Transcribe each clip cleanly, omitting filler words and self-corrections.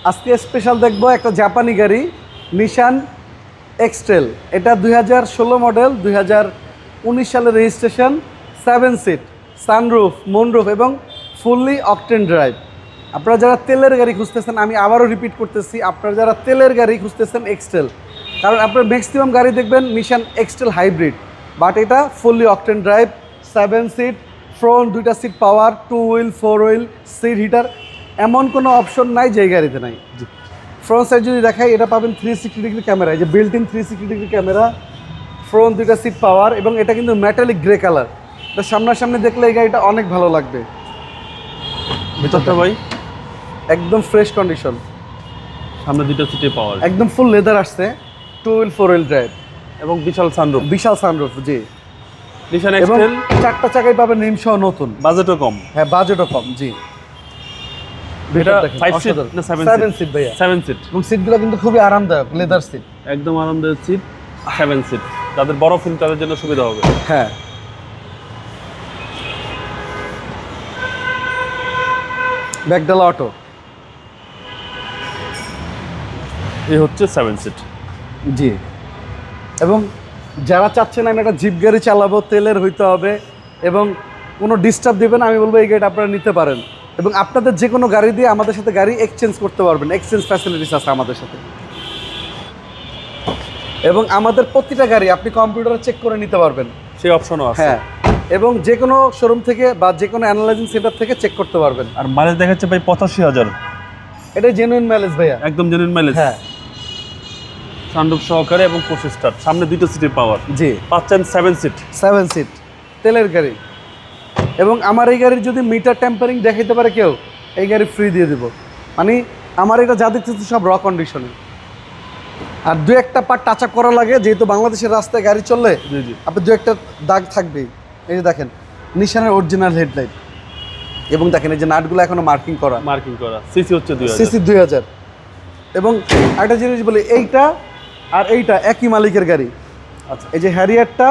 আজকে স্পেশাল দেখবো একটা জাপানি গাড়ি নিশান এক্সট্রেল। এটা 2016 মডেল, 2019 সালের রেজিস্ট্রেশন, 7 সিট, সানরুফ, মুনরুফ এবং ফুললি অকটেন ড্রাইভ। আপনারা যারা তেলের গাড়ি খুঁজতেছেন, আমি আবারও রিপিট করতেছি, আপনারা যারা তেলের গাড়ি খুঁজতেছেন এক্সট্রেল, কারণ আপনার ম্যাক্সিমাম গাড়ি দেখবেন নিশান এক্সট্রেল হাইব্রিড, বাট এটা fully octane drive, 7 seat, front 2টা seat power, 2 wheel 4 wheel, seat heater, এমন কোনো অপশন নাই যে এই গাড়িতে নাই। ফ্রন্ট সাইড যদি দেখাই, এটা পাবেন 360 ডিগ্রি ক্যামেরা, এই যে built in 360 degree camera, front 2টা সিট পাওয়ার এবং এটা কিন্তু মেটালিক গ্রে কালার। এটা সামনাসামনি দেখলে এই গাড়িটা অনেক ভালো লাগবে। ভিতরটা ভাই একদম ফ্রেশ কন্ডিশন, সামনে 2টা সিটে পাওয়ার, একদম ফুল লেদার আসছে, 2 হুইল 4 হুইল ড্রাইভ এবং বিশাল সানরুফ, বিশাল সানরুফ। জি, নিশান এবং এক্সটেল, 4টা চাকাই পাবেন রিম সহ নতুন, বাজেটও কম। হ্যাঁ বাজেটও কম। জি, এটা 5 সিট না 7 সিট ভাইয়া, 7 সিট, এবং সিটগুলো কিন্তু খুবই আরামদায়ক, লেদার সিট, একদম আরামদায়ক সিট, 7 সিট। যাদের বড় ফিল তাদের জন্য সুবিধা হবে। হ্যাঁ। ব্যাকডালা অটো, এই হচ্ছে 7 সিট। জি। এবং যারা চাচ্ছেন আমি একটা জিপ গাড়ি চালাবো, তেলের হইতে হবে এবং কোনো ডিস্টার্ব দেবেন, আমি বলবো এই গাড়িটা আপনারা নিতে পারেন। এবং আপনাদের যে কোনো গাড়ি দিয়ে আমাদের সাথে গাড়ি এক্সচেঞ্জ করতে পারবেন, এক্সচেঞ্জ ফ্যাসিলিটিস আছে আমাদের সাথে। এবং আমাদের প্রতিটা গাড়ি আপনি কম্পিউটারে চেক করে নিতে পারবেন, সেই অপশনও আছে। হ্যাঁ, এবং যে কোনো শোরুম থেকে বা যে কোনো অ্যানালাইজিং সেন্টার থেকে চেক করতে পারবেন। আর মাইলেজ দেখাচ্ছে ভাই 85,000, এটা জেনুইন মাইলেজ ভাইয়া, একদম জেনুইন মাইলেজ। হ্যাঁ সানরুফ সহকারে এবং 25 স্টার, সামনে 2টা সিটের পাওয়ার। জি, পাচ্ছেন 7 সিট, 7 সিট তেলের গাড়ি। এবং আমার এই গাড়ির যদি মিটার টেম্পারিং দেখাইতে পারে কেউ, এই গাড়ি ফ্রি দিয়ে দেবো। মানে আমার এটা যা দেখতেছি সব র কন্ডিশনে, আর দু একটা পার্ট টাচ আপ করা লাগে, যেহেতু বাংলাদেশের রাস্তায় গাড়ি চললে জি জি, আপনি দু একটা দাগ থাকবেই। এই যে দেখেন নিশানের অরিজিনাল হেডলাইট, এবং দেখেন এই যে নাটগুলো এখনো মার্কিং করা, সিসি হচ্ছে 2000, সিসি 2000। এবং একটা জিনিস বলি, এইটা আর এইটা একই মালিকের গাড়ি। আচ্ছা, এই যে হ্যারিয়ারটা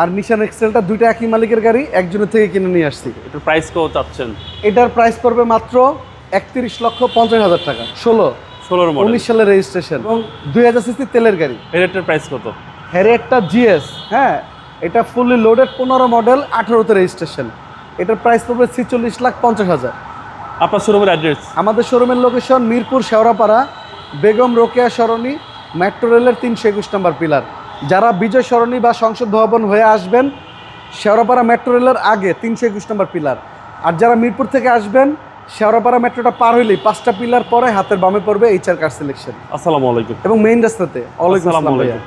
আর নিশান এক্সেলটা দুইটা একই মালিকের গাড়ি, একজনের থেকে কিনে নিয়ে আসছি। এটার প্রাইস কত চাচ্ছেন? এটার প্রাইস পড়বে মাত্র 31,50,000 টাকা। 16 মডেল, 19 সালের রেজিস্ট্রেশন এবং 2000 সিসি তেলের গাড়ি। এটার প্রাইস কত? হ্যারিয়ারটা জিএস, হ্যাঁ, এটা ফুললি লোডেড, 15 মডেল, 18তে রেজিস্ট্রেশন। এটার প্রাইস পড়বে 46,50,000। আপনার শোরুমের অ্যাড্রেস? আমাদের শোরুমের লোকেশন মিরপুর শেওড়াপাড়া, বেগম রোকেয়া সরণি, মেট্রো রেলের 321 নম্বর পিলার। যারা বিজয় সরণি বা সংসদ ভবন হয়ে আসবেন, শেওড়াপাড়া মেট্রো রেলের আগে 321 নম্বর পিলার। আর যারা মিরপুর থেকে আসবেন, শেওড়াপাড়া মেট্রোটা পার হইলেই 5টা পিলার পরে হাতের বামে পড়বে HR কার সিলেকশন। আসসালামু আলাইকুম। এবং মেইন রাস্তাতে। ওয়ালাইকুম আসসালাম ভাইয়া।